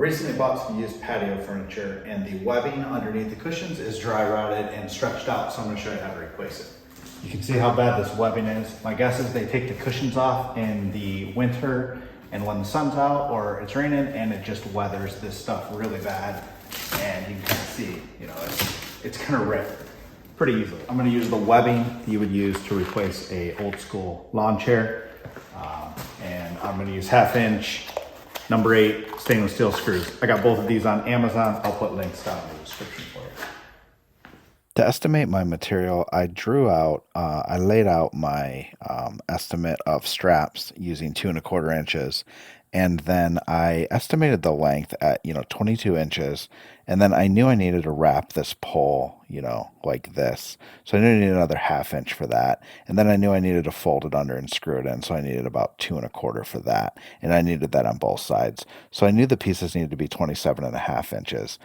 recently bought some used patio furniture, and the webbing underneath the cushions is dry rotted and stretched out, so I'm gonna show you how to replace it. You can see how bad this webbing is. My guess is they take the cushions off in the winter and when the sun's out or it's raining, and it just weathers this stuff really bad. And you can kind of see, you know, it's gonna rip pretty easily. I'm gonna use the webbing you would use to replace a old school lawn chair. And I'm gonna use 1/2 inch, number 8 stainless steel screws. I got both of these on Amazon. I'll put links down in the description for you. To estimate my material, I laid out my estimate of straps using 2 1/4 inches. And then I estimated the length at, 22 inches. And then I knew I needed to wrap this pole, like this. So I knew I needed another 1/2 inch for that. And then I knew I needed to fold it under and screw it in. So I needed about 2 1/4 for that. And I needed that on both sides. So I knew the pieces needed to be 27 1/2 inches.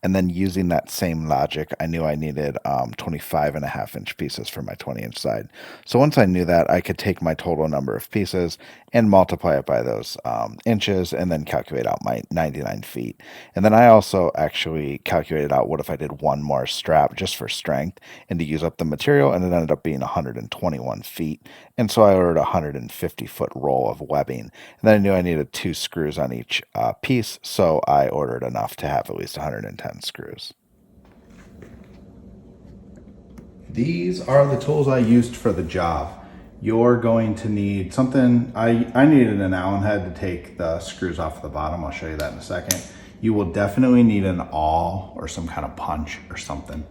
And then using that same logic, I knew I needed 25 1/2 inch pieces for my 20 inch side. So once I knew that, I could take my total number of pieces and multiply it by those inches and then calculate out my 99 feet. And then I also actually calculated out what if I did one more strap just for strength and to use up the material, and it ended up being 121 feet. And so I ordered a 150-foot roll of webbing. And then I knew I needed 2 screws on each piece, so I ordered enough to have at least 110 screws. These are the tools I used for the job. You're going to need something. I needed an Allen head to take the screws off the bottom. I'll show you that in a second. You will definitely need an awl or some kind of punch or something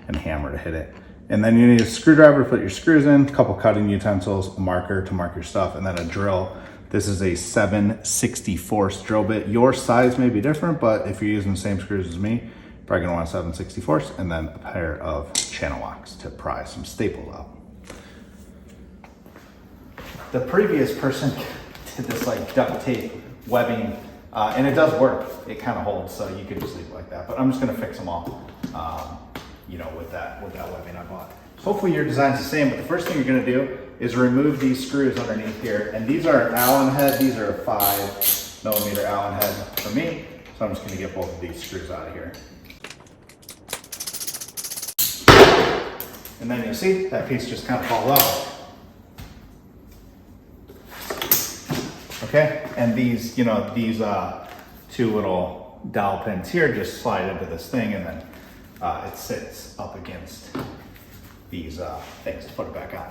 and hammer to hit it. And then you need a screwdriver to put your screws in, a couple cutting utensils, a marker to mark your stuff, and then a drill. This is a 7/64 drill bit. Your size may be different, but if you're using the same screws as me, you're probably gonna want a 7/64, and then a pair of channel locks to pry some staples out. The previous person did this like duct tape webbing, and it does work. It kind of holds, so you could just leave it like that. But I'm just gonna fix them all, with that webbing I bought. Hopefully your design's the same, but the first thing you're gonna do is remove these screws underneath here. And these are an Allen head. These are a 5mm Allen head for me. So I'm just gonna get both of these screws out of here. And then you'll see that piece just kind of falls out. Okay, and these 2 little dowel pins here just slide into this thing, and then it sits up against these things to put it back on.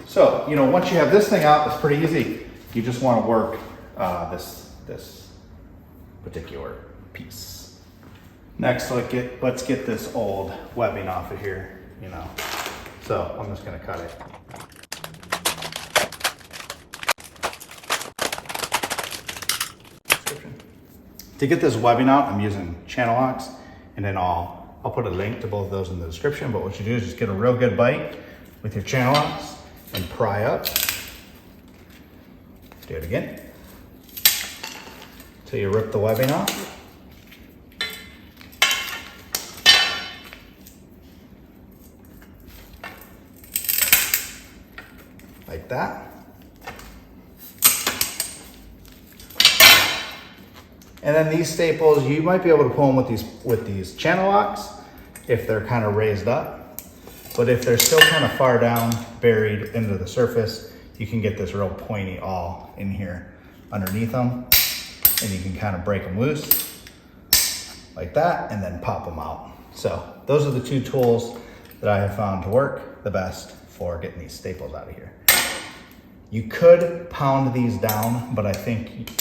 So, once you have this thing out, it's pretty easy. You just want to work this particular piece. Next, let's get this old webbing off of here, So I'm just gonna cut it. To get this webbing out, I'm using channel locks, and then I'll put a link to both of those in the description. But what you do is just get a real good bite with your channel locks and pry up. Do it again till you rip the webbing off. Like that. And then these staples, you might be able to pull them with these channel locks if they're kind of raised up. But if they're still kind of far down, buried into the surface, you can get this real pointy awl in here underneath them, and you can kind of break them loose like that and then pop them out. So those are the 2 tools that I have found to work the best for getting these staples out of here. You could pound these down, but I think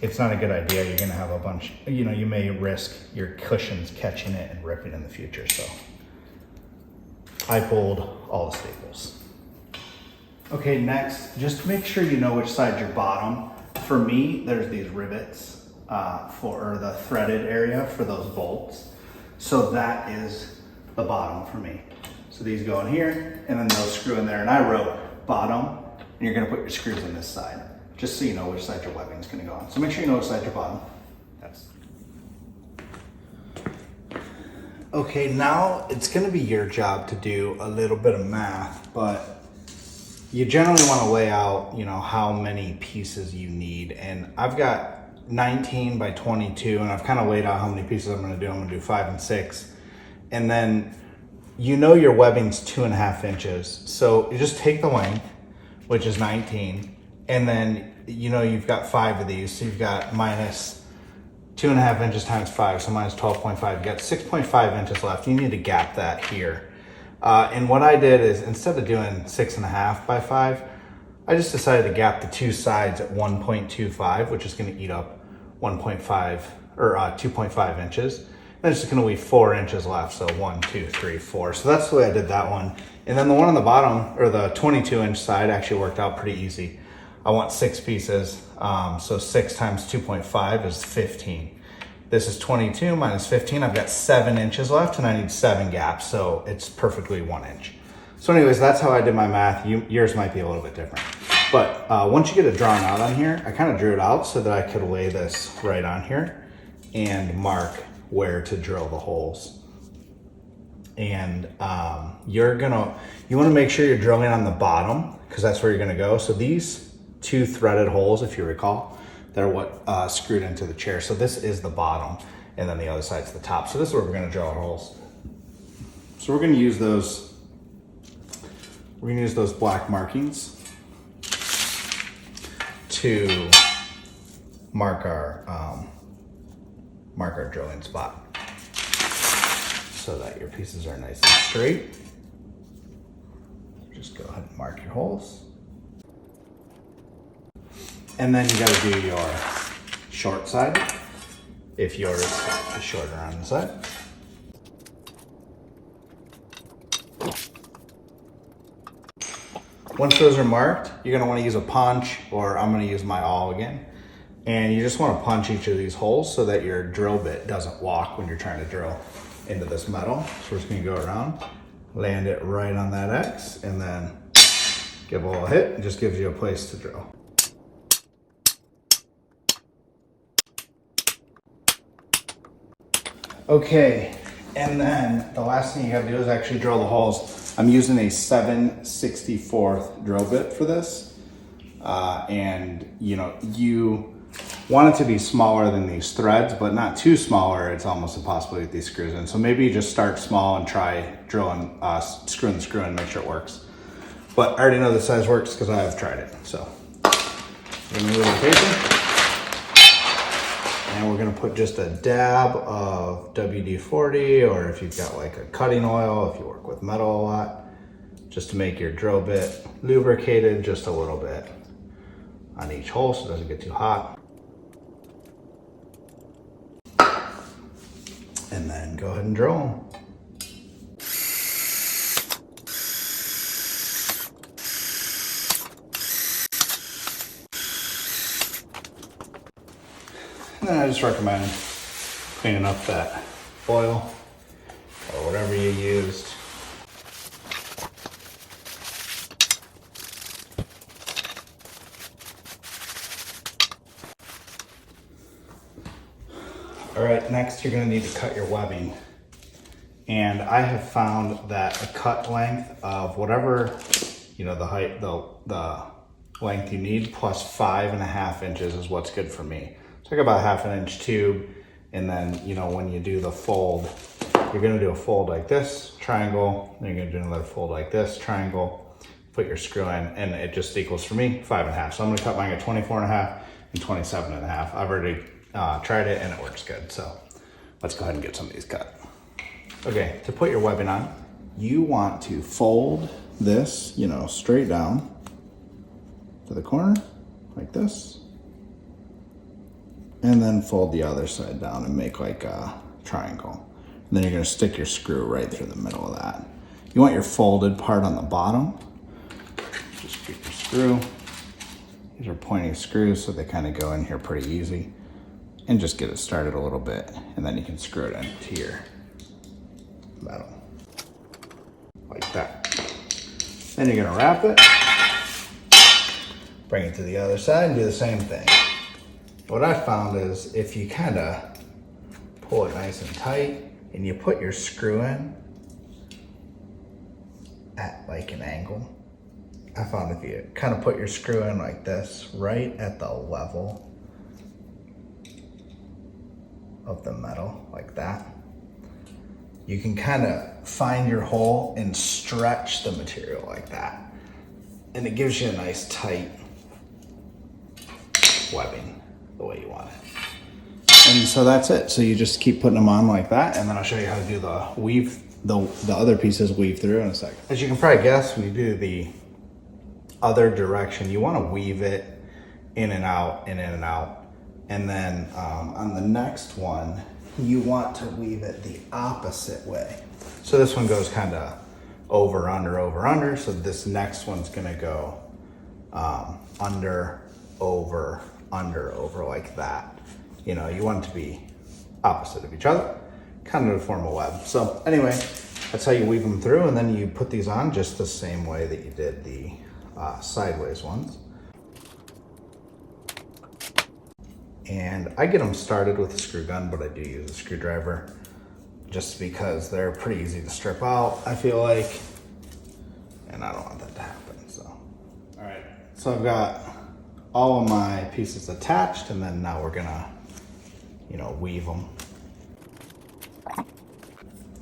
it's not a good idea. You're gonna have a bunch, you may risk your cushions catching it and ripping in the future. So I pulled all the staples. Okay, next, just make sure you know which side's your bottom. For me, there's these rivets for the threaded area for those bolts. So that is the bottom for me. So these go in here, and then those screw in there. And I wrote bottom, and you're gonna put your screws in this side, just so you know which side your webbing is gonna go on. So make sure you know which side your bottom. Okay, now it's gonna be your job to do a little bit of math, but you generally wanna lay out, how many pieces you need. And I've got 19 by 22, and I've kind of laid out how many pieces I'm gonna do. I'm gonna do 5 and 6. And then you know your webbing's 2.5 inches. So you just take the length, which is 19, and then you know you've got 5 of these. So you've got minus 2.5 inches times 5, so minus 12.5. You got 6.5 inches left. You need to gap that here. And what I did is instead of doing 6.5 by 5, I just decided to gap the two sides at 1.25, which is going to eat up 1.5 or 2.5 inches. And it's just going to leave 4 inches left. So 1, 2, 3, 4. So that's the way I did that one. And then the one on the bottom, or the 22-inch side, actually worked out pretty easy. I want 6 pieces. So 6 times 2.5 is 15. This is 22 minus 15. I've got 7 inches left, and I need 7 gaps. So it's perfectly 1 inch. So anyways, that's how I did my math. Yours might be a little bit different. But once you get it drawn out on here, I kind of drew it out so that I could lay this right on here and mark where to drill the holes. And you want to make sure you're drilling on the bottom because that's where you're going to go. So these 2 threaded holes, if you recall, they're what screwed into the chair. So this is the bottom, and then the other side's the top. So this is where we're going to drill our holes. So we're going to use those. We're going to use those black markings to mark our drilling spot so that your pieces are nice and straight. Just go ahead and mark your holes. And then you got to do your short side if yours is shorter on the side. Once those are marked, you're going to want to use a punch, or I'm going to use my awl again. And you just want to punch each of these holes so that your drill bit doesn't walk when you're trying to drill into this metal. So we're just going to go around, land it right on that X, and then give a little hit. It just gives you a place to drill. Okay, and then the last thing you have to do is actually drill the holes. I'm using a 7/64 drill bit for this. And you want it to be smaller than these threads, but not too small or it's almost impossible to get these screws in. So maybe you just start small and try drilling, screwing the screw in and make sure it works. But I already know this size works because I have tried it. So remove the paper. And we're gonna put just a dab of WD-40, or if you've got like a cutting oil, if you work with metal a lot, just to make your drill bit lubricated just a little bit on each hole so it doesn't get too hot. And then go ahead and drill them. And then I just recommend cleaning up that oil or whatever you used. All right, next you're gonna need to cut your webbing. And I have found that a cut length of whatever, the height, the length you need plus 5.5 inches is what's good for me. Take about 1/2 inch tube, and then when you do the fold, you're gonna do a fold like this, triangle, then you're gonna do another fold like this, triangle, put your screw in, and it just equals for me 5.5. So I'm gonna cut mine at 24.5 and 27.5. I've already tried it and it works good. So let's go ahead and get some of these cut. Okay, to put your webbing on, you want to fold this, straight down to the corner like this. And then fold the other side down and make like a triangle. And then you're gonna stick your screw right through the middle of that. You want your folded part on the bottom. Just keep your screw. These are pointy screws, so they kind of go in here pretty easy. And just get it started a little bit, and then you can screw it into your metal. Like that. Then you're gonna wrap it, bring it to the other side and do the same thing. What I found is if you kind of pull it nice and tight and you put your screw in at like an angle, I found if you kind of put your screw in like this, right at the level of the metal like that. You can kind of find your hole and stretch the material like that. And it gives you a nice tight webbing the way you want it. And so that's it. So you just keep putting them on like that, and then I'll show you how to do the weave, the other pieces weave through in a second. As you can probably guess, we do the other direction. You want to weave it in and out and in and out. And then on the next one, you want to weave it the opposite way. So this one goes kind of over, under, over, under. So this next one's gonna go under, over, like that. You know, you want it to be opposite of each other, kind of to form a web. So anyway, that's how you weave them through, and then you put these on just the same way that you did the sideways ones. And I get them started with a screw gun, but I do use a screwdriver just because they're pretty easy to strip out, I feel like, and I don't want that to happen, so. All right, so I've got all of my pieces attached, and then now we're gonna, you know, weave them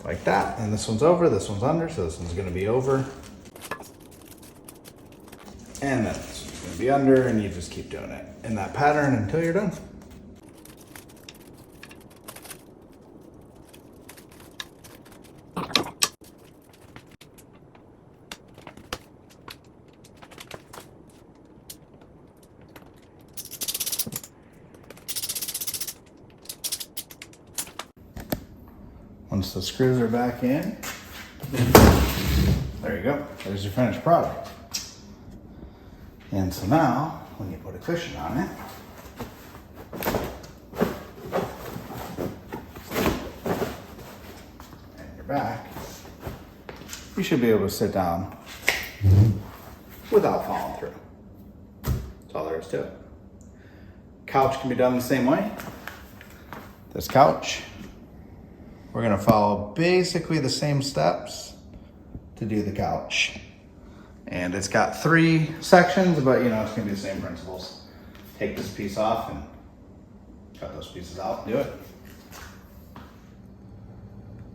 like that. And this one's over, this one's under, so this one's gonna be over. And then this one's gonna be under, and you just keep doing it in that pattern until you're done. Once the screws are back in, there you go. There's your finished product. And so now, when you put a cushion on it, and your back, you should be able to sit down without falling through. That's all there is to it. Couch can be done the same way. This couch, we're gonna follow basically the same steps to do the couch. And it's got 3 sections, but you know, it's gonna be the same principles. Take this piece off and cut those pieces out, do it.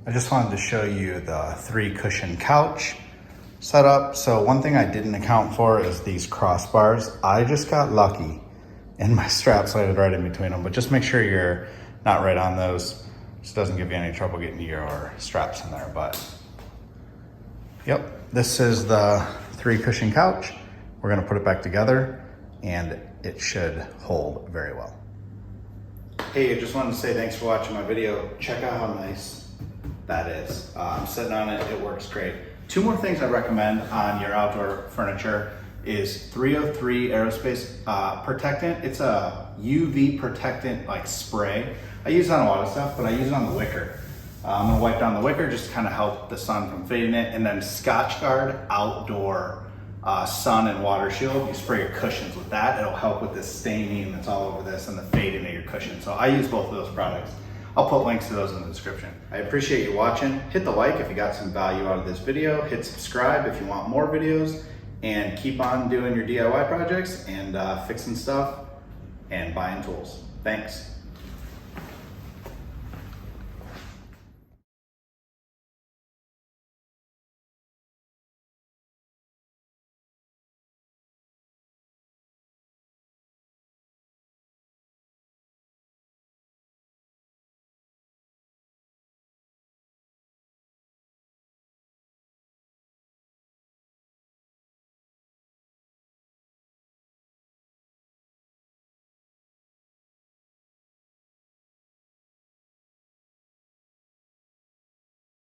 I just wanted to show you the 3 cushion couch setup. So one thing I didn't account for is these crossbars. I just got lucky and my straps landed right in between them, but just make sure you're not right on those. This doesn't give you any trouble getting your straps in there, but yep, this is the 3 cushion couch. We're gonna put it back together and it should hold very well. Hey, I just wanted to say thanks for watching my video. Check out how nice that is. I'm sitting on it, it works great. 2 more things I recommend on your outdoor furniture is 303 Aerospace Protectant. It's a UV protectant like spray. I use it on a lot of stuff, but I use it on the wicker. I'm gonna wipe down the wicker just to kind of help the sun from fading it. And then Scotch Guard Outdoor Sun and Water Shield. You spray your cushions with that. It'll help with this staining that's all over this and the fading of your cushion. So I use both of those products. I'll put links to those in the description. I appreciate you watching. Hit the like if you got some value out of this video. Hit subscribe if you want more videos. And keep on doing your DIY projects and fixing stuff and buying tools. Thanks.